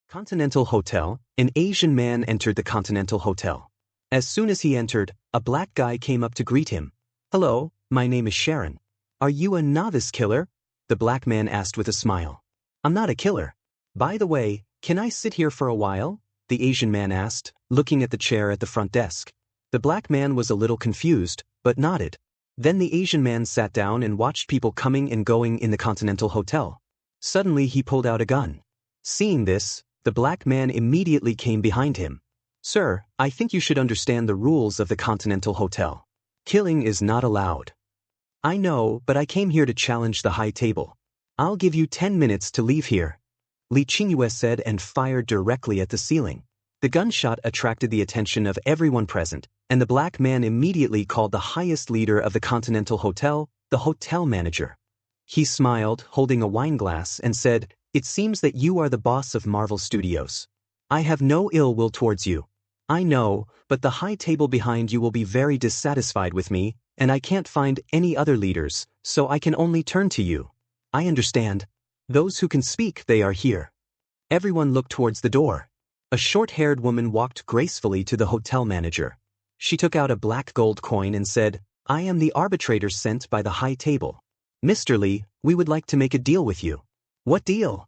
Continental Hotel. An Asian man entered the Continental Hotel. As soon as he entered, a black guy came up to greet him. "Hello, my name is Sharon. Are you a novice killer?" the black man asked with a smile. "I'm not a killer. By the way, can I sit here for a while?" the Asian man asked, looking at the chair at the front desk. The black man was a little confused, but nodded. Then the Asian man sat down and watched people coming and going in the Continental Hotel. Suddenly he pulled out a gun. Seeing this, the black man immediately came behind him. "Sir, I think you should understand the rules of the Continental Hotel. Killing is not allowed." "I know, but I came here to challenge the high table. I'll give you 10 minutes to leave here," Lee Qingyue said and fired directly at the ceiling. The gunshot attracted the attention of everyone present, and the black man immediately called the highest leader of the Continental Hotel, the hotel manager. He smiled, holding a wine glass, and said, "It seems that you are the boss of Marvel Studios. I have no ill will towards you. I know, but the high table behind you will be very dissatisfied with me, and I can't find any other leaders, so I can only turn to you. I understand. Those who can speak, they are here." Everyone looked towards the door. A short-haired woman walked gracefully to the hotel manager. She took out a black gold coin and said, "I am the arbitrator sent by the high table. Mr. Lee, we would like to make a deal with you." "What deal?"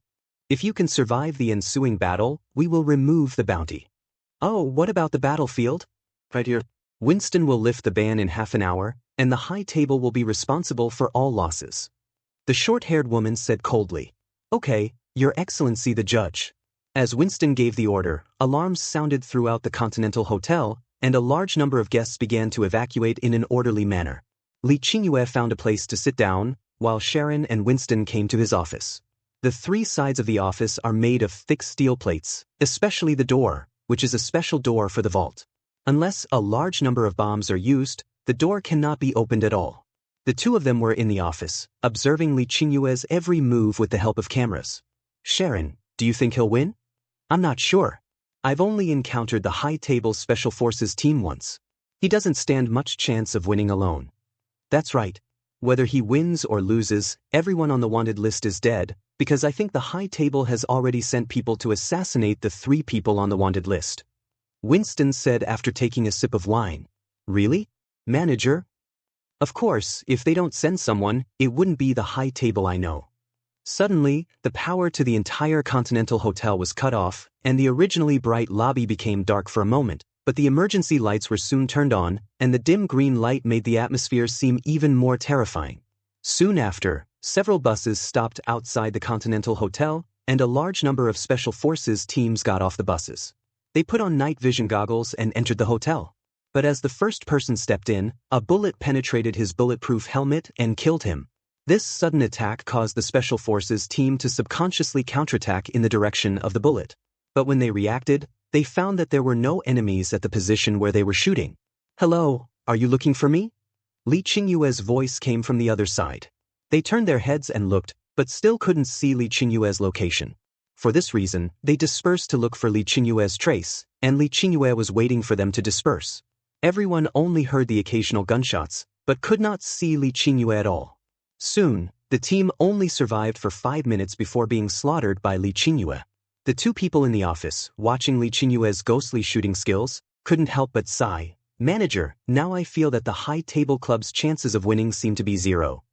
"If you can survive the ensuing battle, we will remove the bounty." "Oh, what about the battlefield?" "Right here. Winston will lift the ban in half an hour, and the high table will be responsible for all losses." The short-haired woman said coldly, "Okay, Your Excellency the judge." As Winston gave the order, alarms sounded throughout the Continental Hotel, and a large number of guests began to evacuate in an orderly manner. Lee Qingyue found a place to sit down, while Sharon and Winston came to his office. The three sides of the office are made of thick steel plates, especially the door, which is a special door for the vault. Unless a large number of bombs are used, the door cannot be opened at all. The two of them were in the office, observing Lee Qingyue's every move with the help of cameras. "Sharon, do you think he'll win?" "I'm not sure. I've only encountered the high table special forces team once. He doesn't stand much chance of winning alone." "That's right. Whether he wins or loses, everyone on the wanted list is dead, because I think the high table has already sent people to assassinate the 3 people on the wanted list," Winston said after taking a sip of wine. "Really? Manager?" "Of course, if they don't send someone, it wouldn't be the high table I know." Suddenly, the power to the entire Continental Hotel was cut off, and the originally bright lobby became dark for a moment, but the emergency lights were soon turned on, and the dim green light made the atmosphere seem even more terrifying. Soon after, several buses stopped outside the Continental Hotel, and a large number of special forces teams got off the buses. They put on night vision goggles and entered the hotel. But as the first person stepped in, a bullet penetrated his bulletproof helmet and killed him. This sudden attack caused the Special Forces team to subconsciously counterattack in the direction of the bullet. But when they reacted, they found that there were no enemies at the position where they were shooting. "Hello, are you looking for me?" Lee Qingyue's voice came from the other side. They turned their heads and looked, but still couldn't see Lee Qingyue's location. For this reason, they dispersed to look for Lee Qingyue's trace, and Lee Qingyue was waiting for them to disperse. Everyone only heard the occasional gunshots, but could not see Lee Qingyue at all. Soon, the team only survived for 5 minutes before being slaughtered by Lee Qingyue. The 2 people in the office, watching Lee Qingyue's ghostly shooting skills, couldn't help but sigh. "Manager, now I feel that the high table club's chances of winning seem to be 0.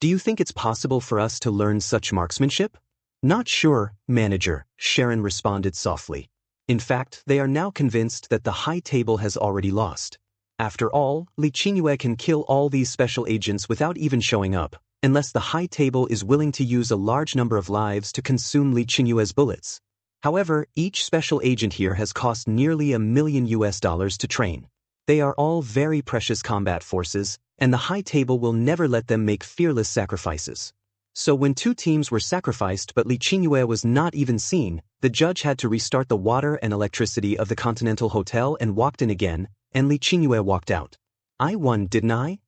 Do you think it's possible for us to learn such marksmanship?" "Not sure, Manager," Sharon responded softly. In fact, they are now convinced that the high table has already lost. After all, Lee Qingyue can kill all these special agents without even showing up, unless the high table is willing to use a large number of lives to consume Lee Qingyue's bullets. However, each special agent here has cost nearly $1 million to train. They are all very precious combat forces, and the high table will never let them make fearless sacrifices. So when 2 teams were sacrificed but Lee Qingyue was not even seen, the judge had to restart the water and electricity of the Continental Hotel and walked in again, and Lee Qingyue walked out. "I won, didn't I?"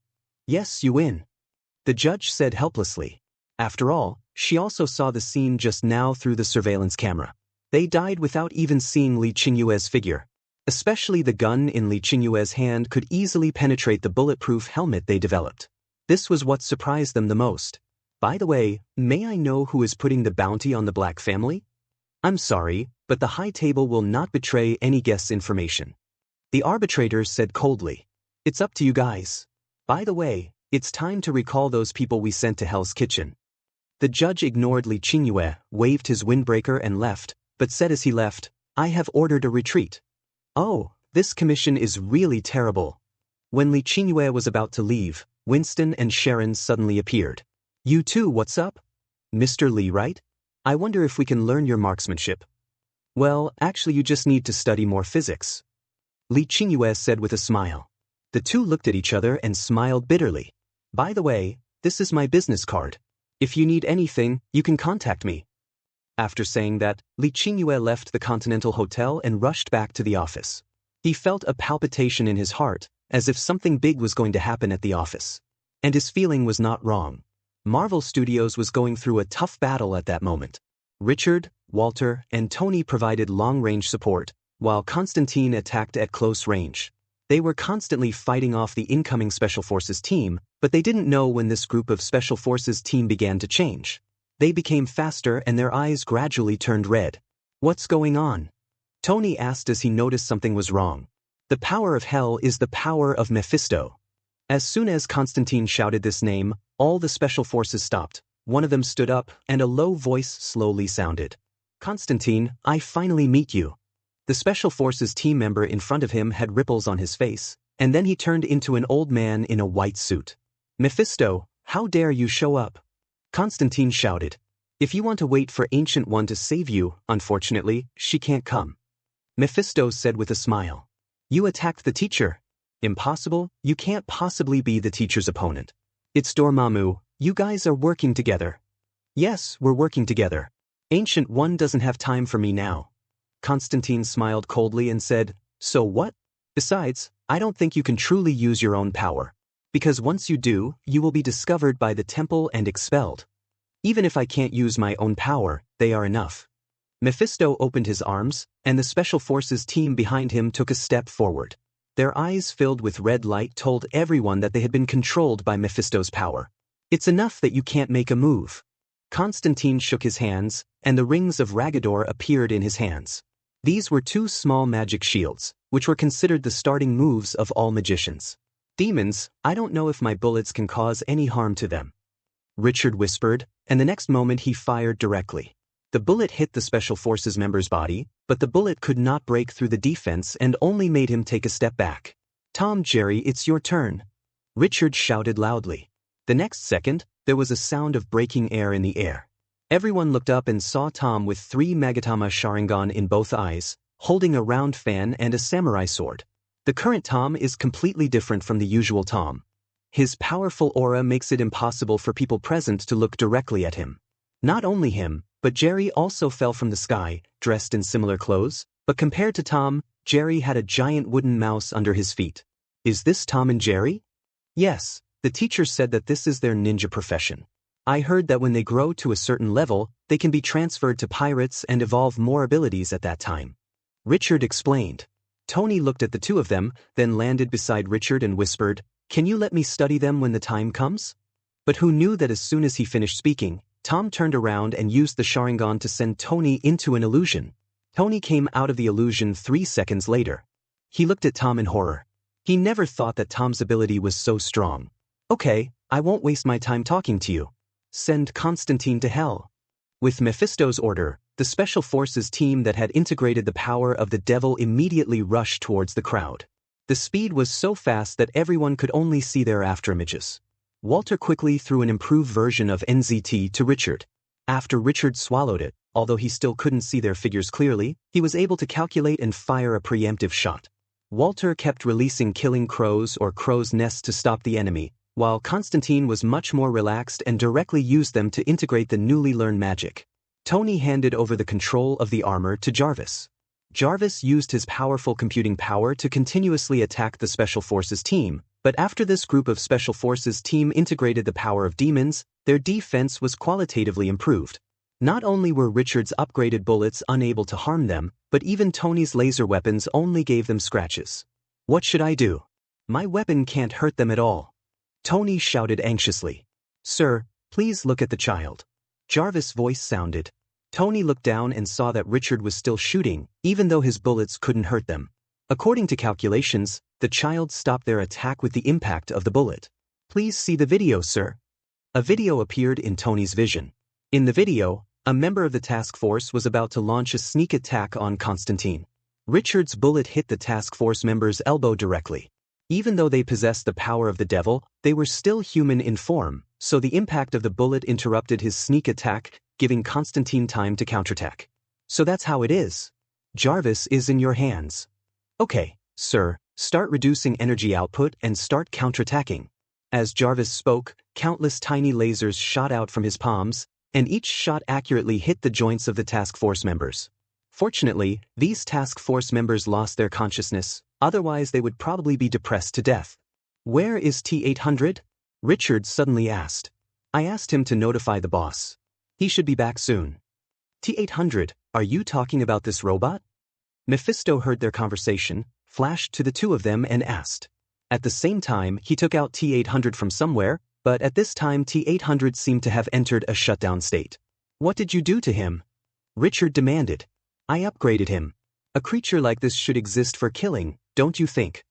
"Yes, you win," the judge said helplessly. After all, she also saw the scene just now through the surveillance camera. They died without even seeing Lee Qingyue's figure. Especially the gun in Lee Qingyue's hand could easily penetrate the bulletproof helmet they developed. This was what surprised them the most. "By the way, may I know who is putting the bounty on the Black family?" "I'm sorry, but the high table will not betray any guest's information. The arbitrator said coldly. It's up to you guys. By the way, it's time to recall those people we sent to Hell's Kitchen. The judge ignored Li Qingyue, waved his windbreaker and left, but said as he left, I have ordered a retreat. Oh, this commission is really terrible. When Li Qingyue was about to leave, Winston and Sharon suddenly appeared. You too, what's up? Mr. Li, right? I wonder if we can learn your marksmanship. Well, actually you just need to study more physics. Li Qingyue said with a smile. The two looked at each other and smiled bitterly. By the way, this is my business card. If you need anything, you can contact me. After saying that, Li Qingyue left the Continental Hotel and rushed back to the office. He felt a palpitation in his heart, as if something big was going to happen at the office. And his feeling was not wrong. Marvel Studios was going through a tough battle at that moment. Richard, Walter, and Tony provided long-range support, while Constantine attacked at close range. They were constantly fighting off the incoming Special Forces team, but they didn't know when this group of Special Forces team began to change. They became faster and their eyes gradually turned red. What's going on? Tony asked as he noticed something was wrong. The power of hell is the power of Mephisto. As soon as Constantine shouted this name, all the Special Forces stopped. One of them stood up, and a low voice slowly sounded. Constantine, I finally meet you. The Special Forces team member in front of him had ripples on his face, and then he turned into an old man in a white suit. Mephisto, how dare you show up? Constantine shouted. If you want to wait for Ancient One to save you, unfortunately, she can't come. Mephisto said with a smile. You attacked the teacher. Impossible, you can't possibly be the teacher's opponent. It's Dormammu, you guys are working together. Yes, we're working together. Ancient One doesn't have time for me now. Constantine smiled coldly and said, so what? Besides, I don't think you can truly use your own power. Because once you do, you will be discovered by the temple and expelled. Even if I can't use my own power, they are enough. Mephisto opened his arms, and the Special Forces team behind him took a step forward. Their eyes filled with red light told everyone that they had been controlled by Mephisto's power. It's enough that you can't make a move. Constantine shook his hands, and the rings of Ragador appeared in his hands. These were two small magic shields, which were considered the starting moves of all magicians. Demons, I don't know if my bullets can cause any harm to them. Richard whispered, and the next moment he fired directly. The bullet hit the Special Forces member's body, but the bullet could not break through the defense and only made him take a step back. Tom, Jerry, it's your turn. Richard shouted loudly. The next second, there was a sound of breaking air in the air. Everyone looked up and saw Tom with 3 Magatama Sharingan in both eyes, holding a round fan and a samurai sword. The current Tom is completely different from the usual Tom. His powerful aura makes it impossible for people present to look directly at him. Not only him, but Jerry also fell from the sky, dressed in similar clothes, but compared to Tom, Jerry had a giant wooden mouse under his feet. Is this Tom and Jerry? Yes, the teacher said that this is their ninja profession. I heard that when they grow to a certain level, they can be transferred to pirates and evolve more abilities at that time. Richard explained. Tony looked at the two of them, then landed beside Richard and whispered, Can you let me study them when the time comes? But who knew that as soon as he finished speaking, Tom turned around and used the Sharingan to send Tony into an illusion. Tony came out of the illusion 3 seconds later. He looked at Tom in horror. He never thought that Tom's ability was so strong. Okay, I won't waste my time talking to you. Send Constantine to hell. With Mephisto's order, the Special Forces team that had integrated the power of the devil immediately rushed towards the crowd. The speed was so fast that everyone could only see their afterimages. Walter quickly threw an improved version of NZT to Richard. After Richard swallowed it, although he still couldn't see their figures clearly, he was able to calculate and fire a preemptive shot. Walter kept releasing killing crows or crow's nests to stop the enemy, while Constantine was much more relaxed and directly used them to integrate the newly learned magic. Tony handed over the control of the armor to Jarvis. Jarvis used his powerful computing power to continuously attack the Special Forces team, but after this group of Special Forces team integrated the power of demons, their defense was qualitatively improved. Not only were Richard's upgraded bullets unable to harm them, but even Tony's laser weapons only gave them scratches. What should I do? My weapon can't hurt them at all. Tony shouted anxiously. Sir, please look at the child. Jarvis' voice sounded. Tony looked down and saw that Richard was still shooting, even though his bullets couldn't hurt them. According to calculations, the child stopped their attack with the impact of the bullet. Please see the video, sir. A video appeared in Tony's vision. In the video, a member of the task force was about to launch a sneak attack on Constantine. Richard's bullet hit the task force member's elbow directly. Even though they possessed the power of the devil, they were still human in form, so the impact of the bullet interrupted his sneak attack, giving Constantine time to counterattack. So that's how it is. Jarvis is in your hands. Okay, sir, start reducing energy output and start counterattacking. As Jarvis spoke, countless tiny lasers shot out from his palms, and each shot accurately hit the joints of the task force members. Fortunately, these task force members lost their consciousness, otherwise they would probably be depressed to death. Where is T-800? Richard suddenly asked. I asked him to notify the boss. He should be back soon. T-800, are you talking about this robot? Mephisto heard their conversation, flashed to the two of them and asked. At the same time, he took out T-800 from somewhere, but at this time T-800 seemed to have entered a shutdown state. What did you do to him? Richard demanded. I upgraded him. A creature like this should exist for killing, don't you think?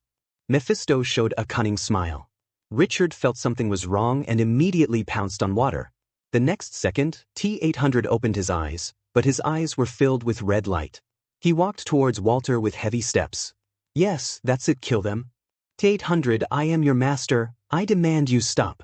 Mephisto showed a cunning smile. Richard felt something was wrong and immediately pounced on water. The next second, T-800 opened his eyes, but his eyes were filled with red light. He walked towards Walter with heavy steps. Yes, that's it, kill them. T-800, I am your master, I demand you stop.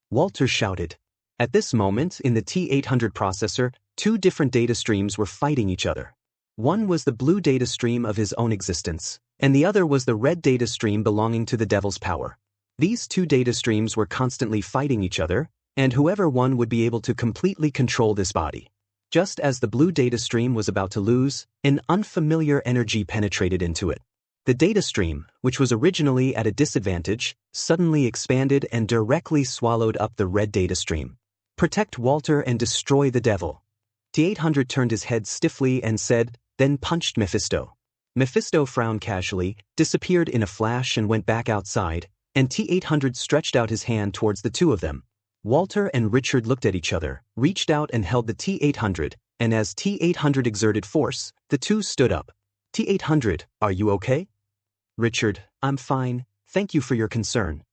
Walter shouted. At this moment, in the T-800 processor, two different data streams were fighting each other. One was the blue data stream of his own existence, and the other was the red data stream belonging to the devil's power. These two data streams were constantly fighting each other, and whoever won would be able to completely control this body. Just as the blue data stream was about to lose, an unfamiliar energy penetrated into it. The data stream, which was originally at a disadvantage, suddenly expanded and directly swallowed up the red data stream. Protect Walter and destroy the devil. T-800 turned his head stiffly and said, then punched Mephisto. Mephisto frowned casually, disappeared in a flash and went back outside, and T-800 stretched out his hand towards the two of them. Walter and Richard looked at each other, reached out and held the T-800, and as T-800 exerted force, the two stood up. T-800, are you okay? Richard, I'm fine, thank you for your concern.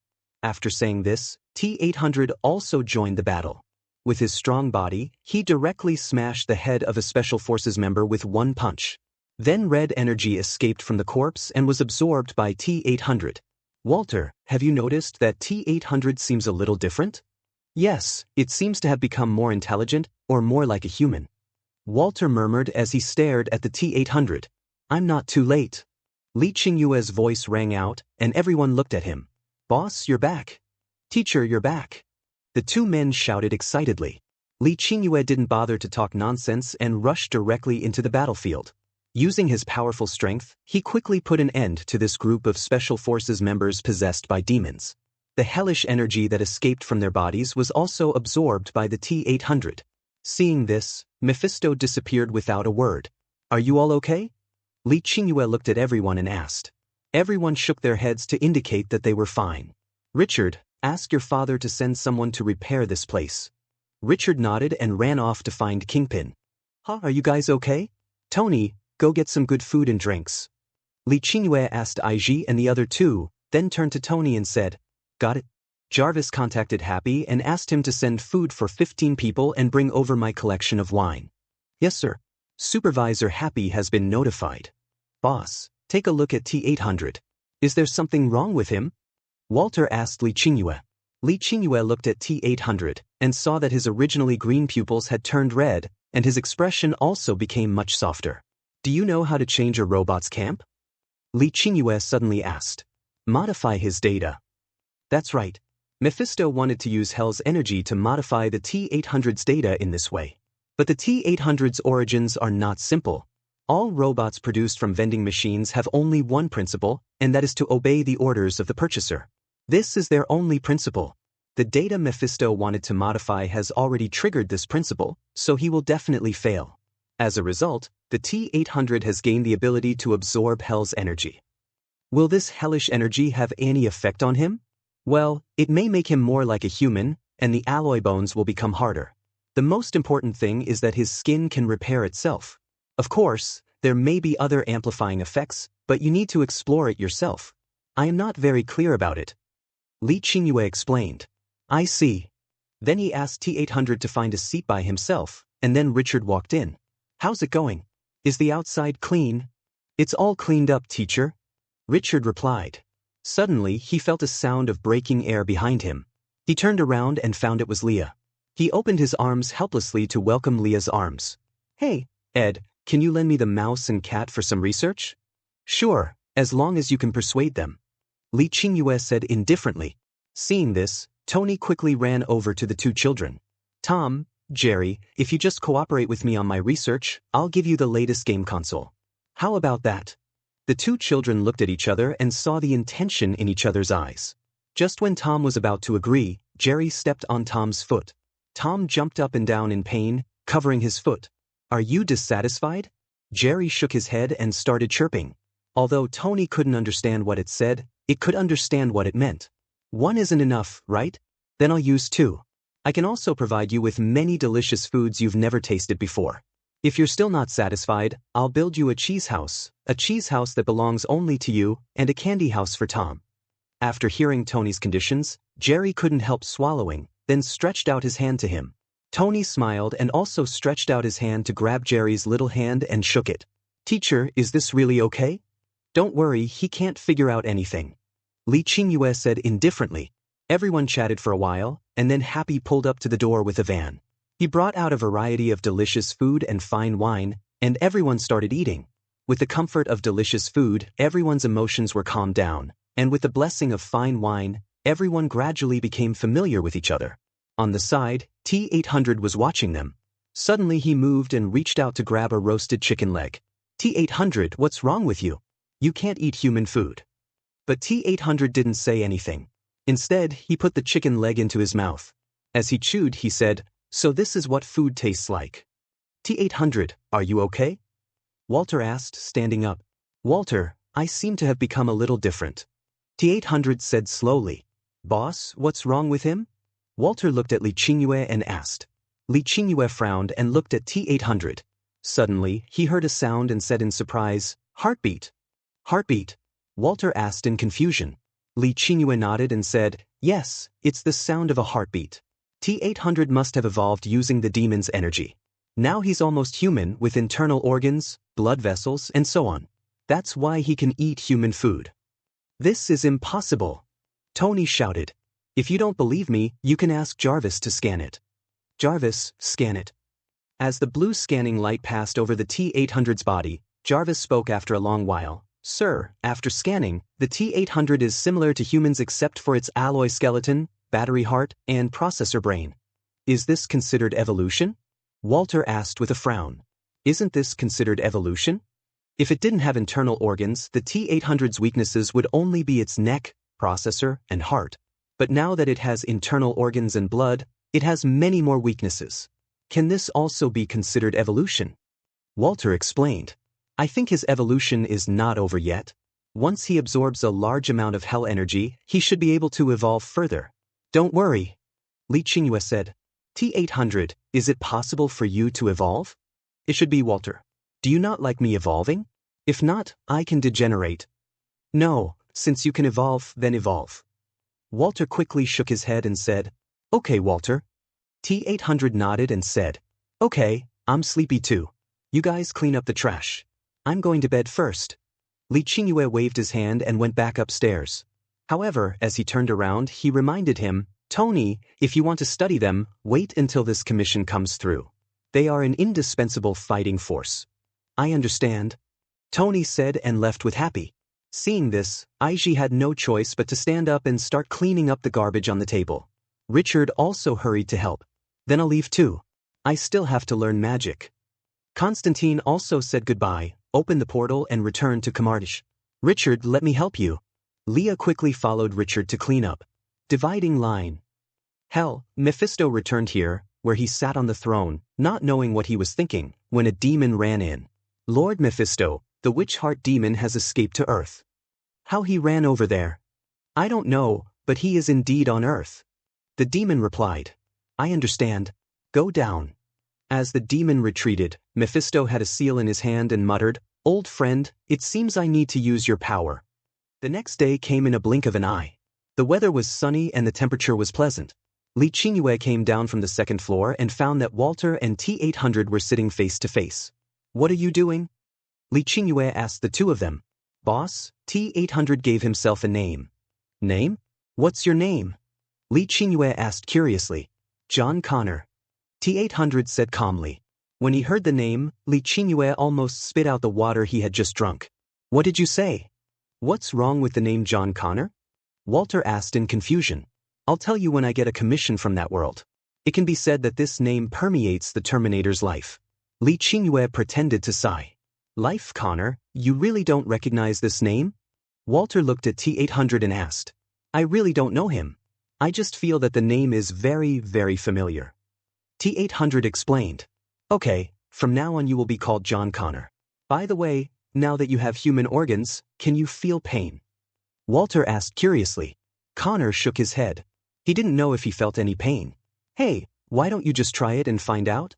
After saying this, T-800 also joined the battle. With his strong body, he directly smashed the head of a Special Forces member with one punch. Then red energy escaped from the corpse and was absorbed by T-800. Walter, have you noticed that T-800 seems a little different? Yes, it seems to have become more intelligent, or more like a human. Walter murmured as he stared at the T-800. I'm not too late. Li Qingyue's voice rang out, and everyone looked at him. Boss, you're back. Teacher, you're back. The two men shouted excitedly. Li Qingyue didn't bother to talk nonsense and rushed directly into the battlefield. Using his powerful strength, he quickly put an end to this group of Special Forces members possessed by demons. The hellish energy that escaped from their bodies was also absorbed by the T-800. Seeing this, Mephisto disappeared without a word. Are you all okay? Li Qingyue looked at everyone and asked. Everyone shook their heads to indicate that they were fine. Richard, ask your father to send someone to repair this place. Richard nodded and ran off to find Kingpin. Are you guys okay? Tony, go get some good food and drinks. Li Qingyue asked Aiji and the other two, then turned to Tony and said, Got it. Jarvis contacted Happy and asked him to send food for 15 people and bring over my collection of wine. Yes, sir. Supervisor Happy has been notified. Boss, take a look at T-800. Is there something wrong with him? Walter asked Li Qingyue. Li Qingyue looked at T-800 and saw that his originally green pupils had turned red, and his expression also became much softer. Do you know how to change a robot's camp? Li Qingyue suddenly asked. Modify his data. That's right. Mephisto wanted to use Hell's energy to modify the T-800's data in this way. But the T-800's origins are not simple. All robots produced from vending machines have only one principle, and that is to obey the orders of the purchaser. This is their only principle. The data Mephisto wanted to modify has already triggered this principle, so he will definitely fail. As a result, the T-800 has gained the ability to absorb Hell's energy. Will this hellish energy have any effect on him? Well, it may make him more like a human, and the alloy bones will become harder. The most important thing is that his skin can repair itself. Of course, there may be other amplifying effects, but you need to explore it yourself. I am not very clear about it. Li Qingyue explained. I see. Then he asked T-800 to find a seat by himself, and then Richard walked in. How's it going? Is the outside clean? It's all cleaned up, teacher. Richard replied. Suddenly, he felt a sound of breaking air behind him. He turned around and found it was Leah. He opened his arms helplessly to welcome Leah's arms. Hey, Ed, can you lend me the mouse and cat for some research? Sure, as long as you can persuade them. Li Qingyue said indifferently. Seeing this, Tony quickly ran over to the two children. Tom, Jerry, if you just cooperate with me on my research, I'll give you the latest game console. How about that? The two children looked at each other and saw the intention in each other's eyes. Just when Tom was about to agree, Jerry stepped on Tom's foot. Tom jumped up and down in pain, covering his foot. Are you dissatisfied? Jerry shook his head and started chirping. Although Tony couldn't understand what it said, it could understand what it meant. One isn't enough, right? Then I'll use two. I can also provide you with many delicious foods you've never tasted before. If you're still not satisfied, I'll build you a cheese house that belongs only to you, and a candy house for Tom. After hearing Tony's conditions, Jerry couldn't help swallowing, then stretched out his hand to him. Tony smiled and also stretched out his hand to grab Jerry's little hand and shook it. Teacher, is this really okay? Don't worry, he can't figure out anything. Li Qingyue said indifferently. Everyone chatted for a while, and then Happy pulled up to the door with a van. He brought out a variety of delicious food and fine wine, and everyone started eating. With the comfort of delicious food, everyone's emotions were calmed down, and with the blessing of fine wine, everyone gradually became familiar with each other. On the side, T-800 was watching them. Suddenly he moved and reached out to grab a roasted chicken leg. T-800, what's wrong with you? You can't eat human food. But T-800 didn't say anything. Instead, he put the chicken leg into his mouth. As he chewed, he said, So this is what food tastes like. T-800, are you okay? Walter asked, standing up. Walter, I seem to have become a little different. T-800 said slowly. Boss, what's wrong with him? Walter looked at Li Qingyue and asked. Li Qingyue frowned and looked at T-800. Suddenly, he heard a sound and said in surprise, Heartbeat. Heartbeat? Walter asked in confusion. Li Qingyue nodded and said, Yes, it's the sound of a heartbeat. T-800 must have evolved using the demon's energy. Now he's almost human with internal organs, blood vessels, and so on. That's why he can eat human food. This is impossible. Tony shouted. If you don't believe me, you can ask Jarvis to scan it. Jarvis, scan it. As the blue scanning light passed over the T-800's body, Jarvis spoke after a long while. Sir, after scanning, the T-800 is similar to humans except for its alloy skeleton, battery heart, and processor brain. Is this considered evolution? Walter asked with a frown. Isn't this considered evolution? If it didn't have internal organs, the T-800's weaknesses would only be its neck, processor, and heart. But now that it has internal organs and blood, it has many more weaknesses. Can this also be considered evolution? Walter explained. I think his evolution is not over yet. Once he absorbs a large amount of hell energy, he should be able to evolve further. Don't worry. Li Qingyue said. T-800, is it possible for you to evolve? It should be Walter. Do you not like me evolving? If not, I can degenerate. No, since you can evolve, then evolve. Walter quickly shook his head and said, Okay, Walter. T-800 nodded and said, Okay, I'm sleepy too. You guys clean up the trash. I'm going to bed first. Li Qingyue waved his hand and went back upstairs. However, as he turned around, he reminded him, Tony, if you want to study them, wait until this commission comes through. They are an indispensable fighting force. I understand. Tony said and left with Happy. Seeing this, Aiji had no choice but to stand up and start cleaning up the garbage on the table. Richard also hurried to help. Then I'll leave too. I still have to learn magic. Constantine also said goodbye, opened the portal and returned to Kamardish. Richard, let me help you. Leah quickly followed Richard to clean up. Dividing line. Hell, Mephisto returned here, where he sat on the throne, not knowing what he was thinking, when a demon ran in. Lord Mephisto, the witch heart demon has escaped to Earth. How he ran over there? I don't know, but he is indeed on Earth. The demon replied. I understand. Go down. As the demon retreated, Mephisto had a seal in his hand and muttered, "Old friend, it seems I need to use your power." The next day came in a blink of an eye. The weather was sunny and the temperature was pleasant. Li Qingyue came down from the second floor and found that Walter and T-800 were sitting face to face. "What are you doing?" Li Qingyue asked the two of them. "Boss," T-800 gave himself a name. "Name? What's your name?" Li Qingyue asked curiously. "John Connor." T-800 said calmly. When he heard the name, Li Qingyue almost spit out the water he had just drunk. "What did you say?" "What's wrong with the name John Connor?" Walter asked in confusion. "I'll tell you when I get a commission from that world. It can be said that this name permeates the Terminator's life." Li Qingyue pretended to sigh. "Life, Connor? You really don't recognize this name?" Walter looked at T-800 and asked. "I really don't know him. I just feel that the name is very, very familiar." T-800 explained. "Okay, from now on you will be called John Connor. By the way, now that you have human organs, can you feel pain?" Walter asked curiously. Connor shook his head. He didn't know if he felt any pain. "Hey, why don't you just try it and find out?"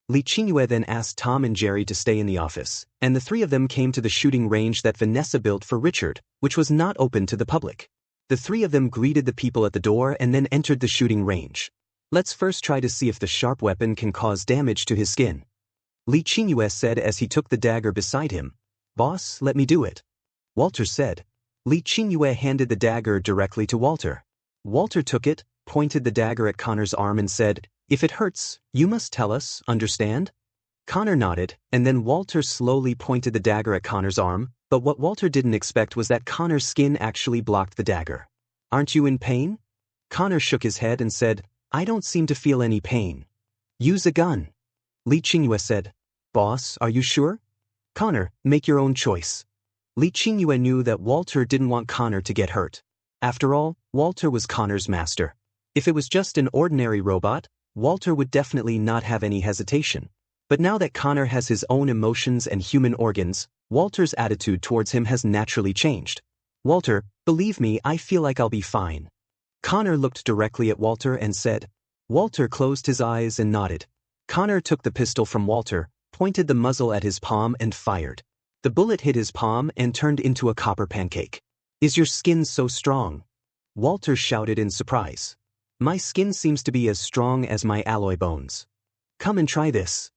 Li Qingyue then asked Tom and Jerry to stay in the office, and the three of them came to the shooting range that Vanessa built for Richard, which was not open to the public. The three of them greeted the people at the door and then entered the shooting range. "Let's first try to see if the sharp weapon can cause damage to his skin," Li Qingyue said as he took the dagger beside him. "Boss, let me do it," Walter said. Li Qingyue handed the dagger directly to Walter. Walter took it, pointed the dagger at Connor's arm and said, "If it hurts, you must tell us, understand?" Connor nodded, and then Walter slowly pointed the dagger at Connor's arm, but what Walter didn't expect was that Connor's skin actually blocked the dagger. "Aren't you in pain?" Connor shook his head and said, "I don't seem to feel any pain." "Use a gun," Li Qingyue said. "Boss, are you sure?" "Connor, make your own choice." Li Qingyue knew that Walter didn't want Connor to get hurt. After all, Walter was Connor's master. If it was just an ordinary robot, Walter would definitely not have any hesitation. But now that Connor has his own emotions and human organs, Walter's attitude towards him has naturally changed. "Walter, believe me, I feel like I'll be fine." Connor looked directly at Walter and said. Walter closed his eyes and nodded. Connor took the pistol from Walter, pointed the muzzle at his palm and fired. The bullet hit his palm and turned into a copper pancake. "Is your skin so strong?" Walter shouted in surprise. "My skin seems to be as strong as my alloy bones." "Come and try this."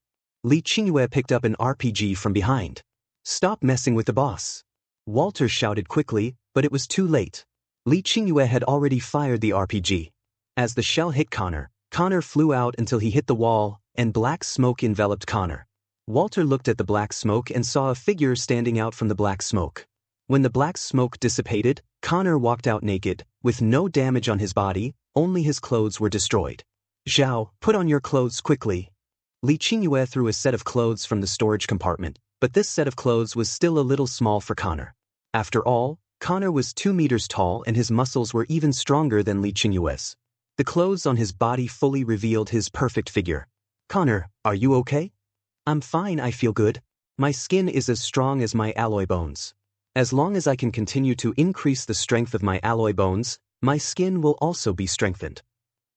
Li Qingyue picked up an RPG from behind. "Stop messing with the boss." Walter shouted quickly, but it was too late. Li Qingyue had already fired the RPG. As the shell hit Connor, Connor flew out until he hit the wall, and black smoke enveloped Connor. Walter looked at the black smoke and saw a figure standing out from the black smoke. When the black smoke dissipated, Connor walked out naked, with no damage on his body, only his clothes were destroyed. "Zhao, put on your clothes quickly." Li Qingyue threw a set of clothes from the storage compartment, but this set of clothes was still a little small for Connor. After all, Connor was 2 meters tall and his muscles were even stronger than Li Qingyue's. The clothes on his body fully revealed his perfect figure. "Connor, are you okay?" "I'm fine, I feel good. My skin is as strong as my alloy bones. As long as I can continue to increase the strength of my alloy bones, my skin will also be strengthened,"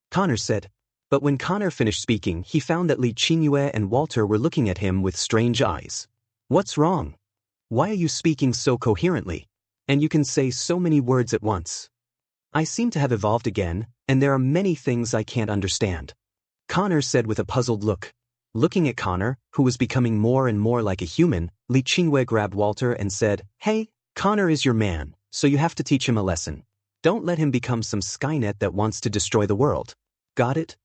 Connor said. But when Connor finished speaking, he found that Li Qingyue and Walter were looking at him with strange eyes. "What's wrong? Why are you speaking so coherently? And you can say so many words at once." "I seem to have evolved again, and there are many things I can't understand," Connor said with a puzzled look. Looking at Connor, who was becoming more and more like a human, Li Qingyue grabbed Walter and said, "Hey, Connor is your man, so you have to teach him a lesson. Don't let him become some Skynet that wants to destroy the world. Got it?"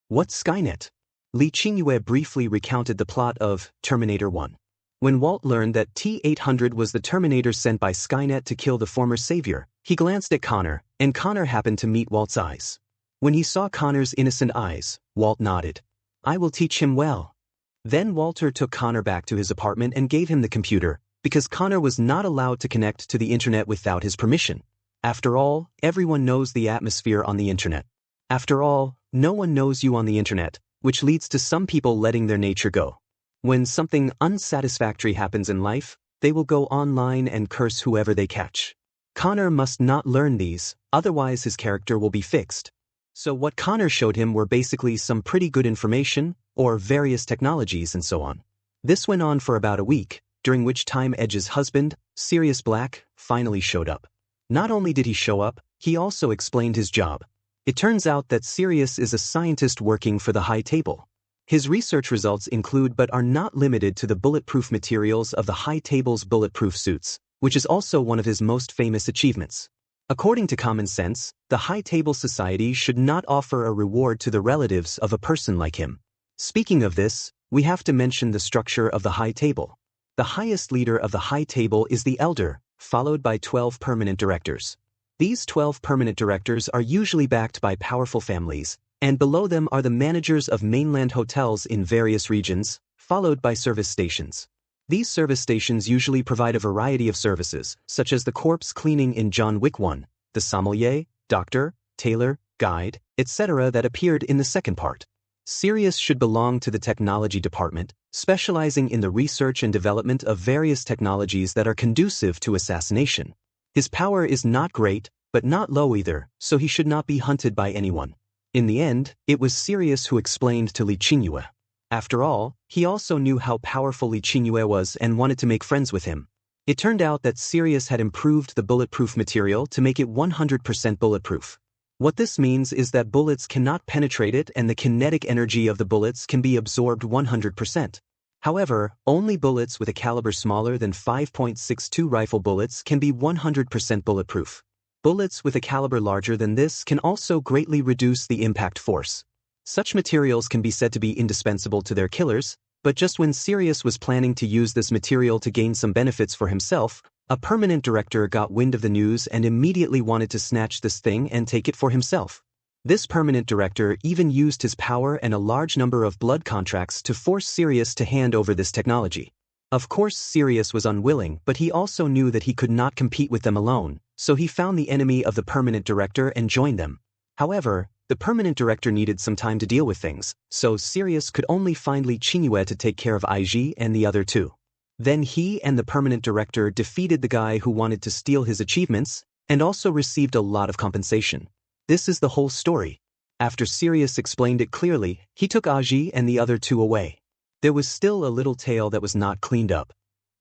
"What's Skynet?" Li Qingyue briefly recounted the plot of Terminator 1. When Walt learned that T-800 was the Terminator sent by Skynet to kill the former savior, he glanced at Connor, and Connor happened to meet Walt's eyes. When he saw Connor's innocent eyes, Walt nodded. "I will teach him well." Then Walter took Connor back to his apartment and gave him the computer, because Connor was not allowed to connect to the internet without his permission. After all, everyone knows the atmosphere on the internet. After all, no one knows you on the internet, which leads to some people letting their nature go. When something unsatisfactory happens in life, they will go online and curse whoever they catch. Connor must not learn these, otherwise his character will be fixed. So what Connor showed him were basically some pretty good information, or various technologies and so on. This went on for about a week, during which time Edge's husband, Sirius Black, finally showed up. Not only did he show up, he also explained his job. It turns out that Sirius is a scientist working for the High Table. His research results include but are not limited to the bulletproof materials of the High Table's bulletproof suits, which is also one of his most famous achievements. According to common sense, the High Table Society should not offer a reward to the relatives of a person like him. Speaking of this, we have to mention the structure of the High Table. The highest leader of the High Table is the Elder, followed by 12 permanent directors. These 12 permanent directors are usually backed by powerful families, and below them are the managers of mainland hotels in various regions, followed by service stations. These service stations usually provide a variety of services, such as the corpse cleaning in John Wick 1, the sommelier, doctor, tailor, guide, etc. that appeared in the second part. Sirius should belong to the technology department, specializing in the research and development of various technologies that are conducive to assassination. His power is not great, but not low either, so he should not be hunted by anyone. In the end, it was Sirius who explained to Li Qingyue. After all, he also knew how powerful Li Qingyue was and wanted to make friends with him. It turned out that Sirius had improved the bulletproof material to make it 100% bulletproof. What this means is that bullets cannot penetrate it and the kinetic energy of the bullets can be absorbed 100%. However, only bullets with a caliber smaller than 5.62 rifle bullets can be 100% bulletproof. Bullets with a caliber larger than this can also greatly reduce the impact force. Such materials can be said to be indispensable to their killers, but just when Sirius was planning to use this material to gain some benefits for himself, a permanent director got wind of the news and immediately wanted to snatch this thing and take it for himself. This permanent director even used his power and a large number of blood contracts to force Sirius to hand over this technology. Of course, Sirius was unwilling, but he also knew that he could not compete with them alone, so he found the enemy of the permanent director and joined them. However, the permanent director needed some time to deal with things, so Sirius could only find Li Qingyue to take care of IG and the other two. Then he and the permanent director defeated the guy who wanted to steal his achievements, and also received a lot of compensation. This is the whole story. After Sirius explained it clearly, he took Aji and the other two away. There was still a little tail that was not cleaned up.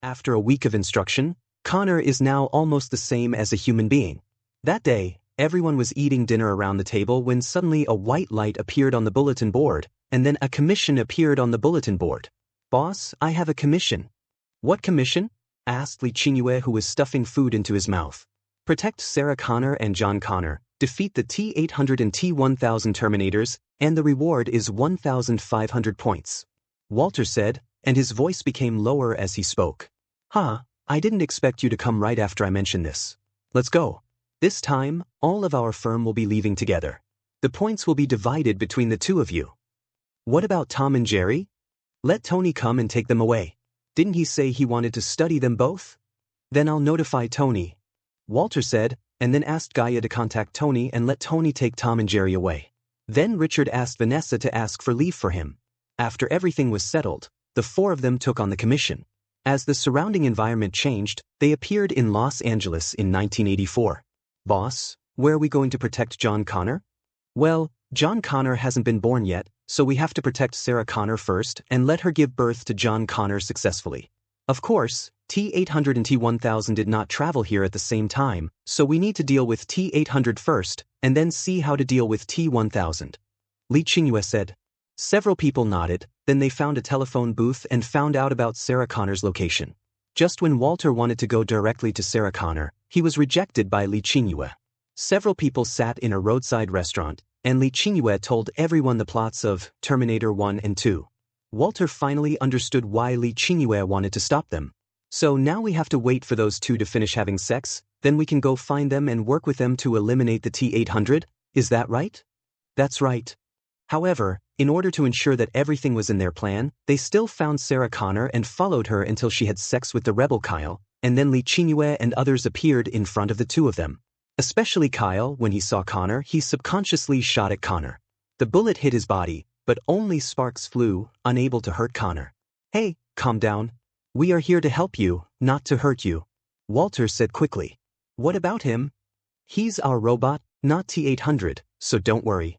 After a week of instruction, Connor is now almost the same as a human being. That day, everyone was eating dinner around the table when suddenly a white light appeared on the bulletin board, and then a commission appeared on the bulletin board. "Boss, I have a commission." "What commission?" asked Li Qingyue, who was stuffing food into his mouth. "Protect Sarah Connor and John Connor, defeat the T-800 and T-1000 Terminators, and the reward is 1,500 points. Walter said, and his voice became lower as he spoke. I didn't expect you to come right after I mentioned this. Let's go. This time, all of our firm will be leaving together. The points will be divided between the two of you." "What about Tom and Jerry?" "Let Tony come and take them away. Didn't he say he wanted to study them both?" "Then I'll notify Tony," Walter said, and then asked Gaia to contact Tony and let Tony take Tom and Jerry away. Then Richard asked Vanessa to ask for leave for him. After everything was settled, the four of them took on the commission. As the surrounding environment changed, they appeared in Los Angeles in 1984. "Boss, where are we going to protect John Connor?" "Well, John Connor hasn't been born yet, so we have to protect Sarah Connor first and let her give birth to John Connor successfully. Of course, T-800 and T-1000 did not travel here at the same time, so we need to deal with T-800 first, and then see how to deal with T-1000. Li Qingyue said. Several people nodded, then they found a telephone booth and found out about Sarah Connor's location. Just when Walter wanted to go directly to Sarah Connor, he was rejected by Li Qingyue. Several people sat in a roadside restaurant, and Li Qingyue told everyone the plots of Terminator 1 and 2. Walter finally understood why Li Qingyue wanted to stop them. So now we have to wait for those two to finish having sex, then we can go find them and work with them to eliminate the T-800, is that right? That's right. However, in order to ensure that everything was in their plan, they still found Sarah Connor and followed her until she had sex with the rebel Kyle, and then Li Qingyue and others appeared in front of the two of them. Especially Kyle, when he saw Connor, he subconsciously shot at Connor. The bullet hit his body, but only sparks flew, unable to hurt Connor. Hey, calm down. We are here to help you, not to hurt you, Walter said quickly. What about him? He's our robot, not T-800, so don't worry.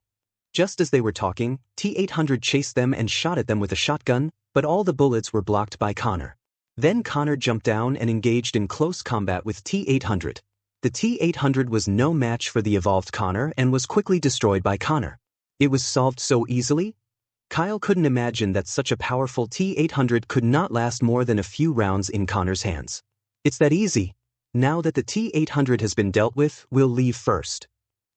Just as they were talking, T-800 chased them and shot at them with a shotgun, but all the bullets were blocked by Connor. Then Connor jumped down and engaged in close combat with T-800. The T-800 was no match for the evolved Connor and was quickly destroyed by Connor. It was solved so easily? Kyle couldn't imagine that such a powerful T-800 could not last more than a few rounds in Connor's hands. It's that easy. Now that the T-800 has been dealt with, we'll leave first.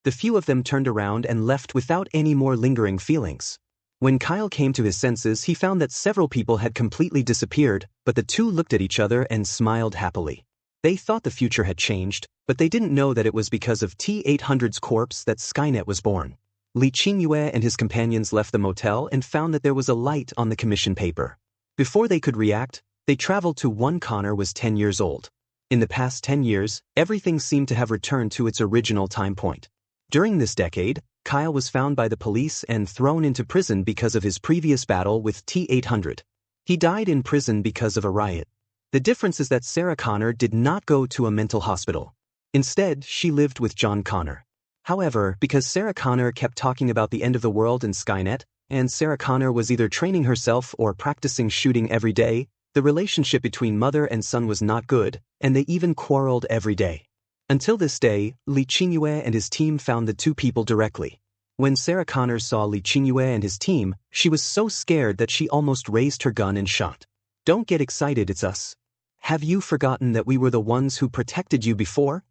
The few of them turned around and left without any more lingering feelings. When Kyle came to his senses, he found that several people had completely disappeared, but the two looked at each other and smiled happily. They thought the future had changed, but they didn't know that it was because of T-800's corpse that Skynet was born. Lee Qingyue and his companions left the motel and found that there was a light on the commission paper. Before they could react, they traveled to when Connor was 10 years old. In the past 10 years, everything seemed to have returned to its original time point. During this decade, Kyle was found by the police and thrown into prison because of his previous battle with T-800. He died in prison because of a riot. The difference is that Sarah Connor did not go to a mental hospital. Instead, she lived with John Connor. However, because Sarah Connor kept talking about the end of the world and Skynet, and Sarah Connor was either training herself or practicing shooting every day, the relationship between mother and son was not good, and they even quarreled every day. Until this day, Lee Qingyue and his team found the two people directly. When Sarah Connor saw Lee Qingyue and his team, she was so scared that she almost raised her gun and shot. "Don't get excited, it's us. Have you forgotten that we were the ones who protected you before?"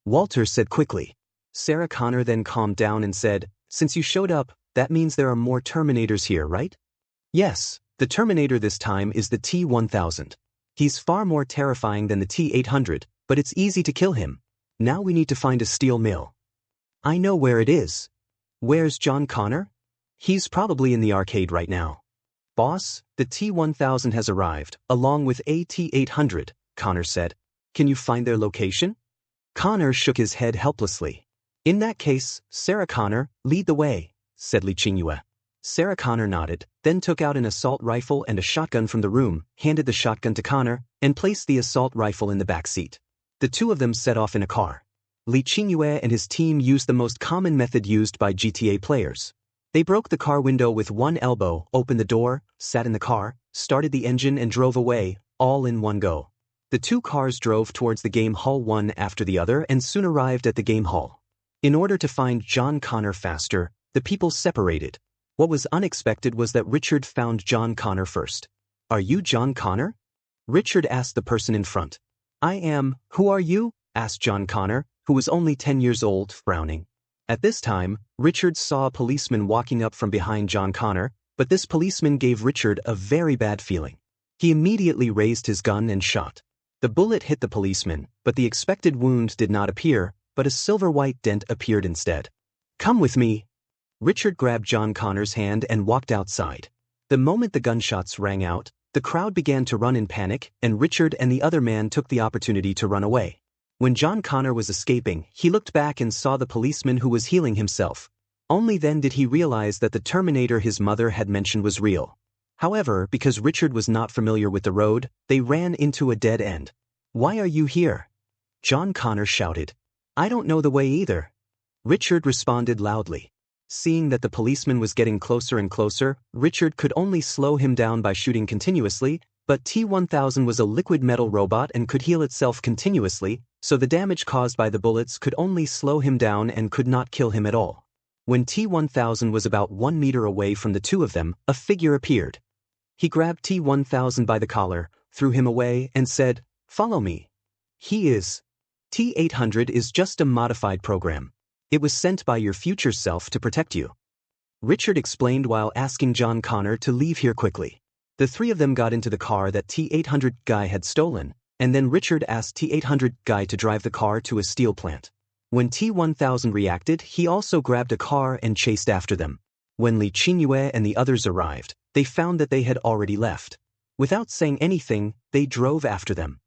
Walter said quickly. Sarah Connor then calmed down and said, "Since you showed up, that means there are more Terminators here, right?" "Yes, the Terminator this time is the T-1000. He's far more terrifying than the T-800, but it's easy to kill him. Now we need to find a steel mill." "I know where it is." "Where's John Connor?" "He's probably in the arcade right now." "Boss, the T-1000 has arrived, along with a T-800, Connor said. "Can you find their location?" Connor shook his head helplessly. "In that case, Sarah Connor, lead the way," said Lee Qingyue. Sarah Connor nodded, then took out an assault rifle and a shotgun from the room, handed the shotgun to Connor, and placed the assault rifle in the back seat. The two of them set off in a car. Lee Qingyue and his team used the most common method used by GTA players. They broke the car window with one elbow, opened the door, sat in the car, started the engine and drove away, all in one go. The two cars drove towards the game hall one after the other and soon arrived at the game hall. In order to find John Connor faster, the people separated. What was unexpected was that Richard found John Connor first. "Are you John Connor?" Richard asked the person in front. "I am. Who are you?" asked John Connor, who was only 10 years old, frowning. At this time, Richard saw a policeman walking up from behind John Connor, but this policeman gave Richard a very bad feeling. He immediately raised his gun and shot. The bullet hit the policeman, but the expected wound did not appear, but a silver-white dent appeared instead. "Come with me." Richard grabbed John Connor's hand and walked outside. The moment the gunshots rang out, the crowd began to run in panic, and Richard and the other man took the opportunity to run away. When John Connor was escaping, he looked back and saw the policeman who was healing himself. Only then did he realize that the Terminator his mother had mentioned was real. However, because Richard was not familiar with the road, they ran into a dead end. "Why are you here?" John Connor shouted. "I don't know the way either." Richard responded loudly. Seeing that the policeman was getting closer and closer, Richard could only slow him down by shooting continuously, but T-1000 was a liquid metal robot and could heal itself continuously, so the damage caused by the bullets could only slow him down and could not kill him at all. When T-1000 was about 1 meter away from the two of them, a figure appeared. He grabbed T-1000 by the collar, threw him away, and said, "Follow me." T-800 is just a modified program. It was sent by your future self to protect you. Richard explained while asking John Connor to leave here quickly. The three of them got into the car that T-800 guy had stolen, and then Richard asked T-800 guy to drive the car to a steel plant. When T-1000 reacted, he also grabbed a car and chased after them. When Lee Qingyue and the others arrived, they found that they had already left. Without saying anything, they drove after them.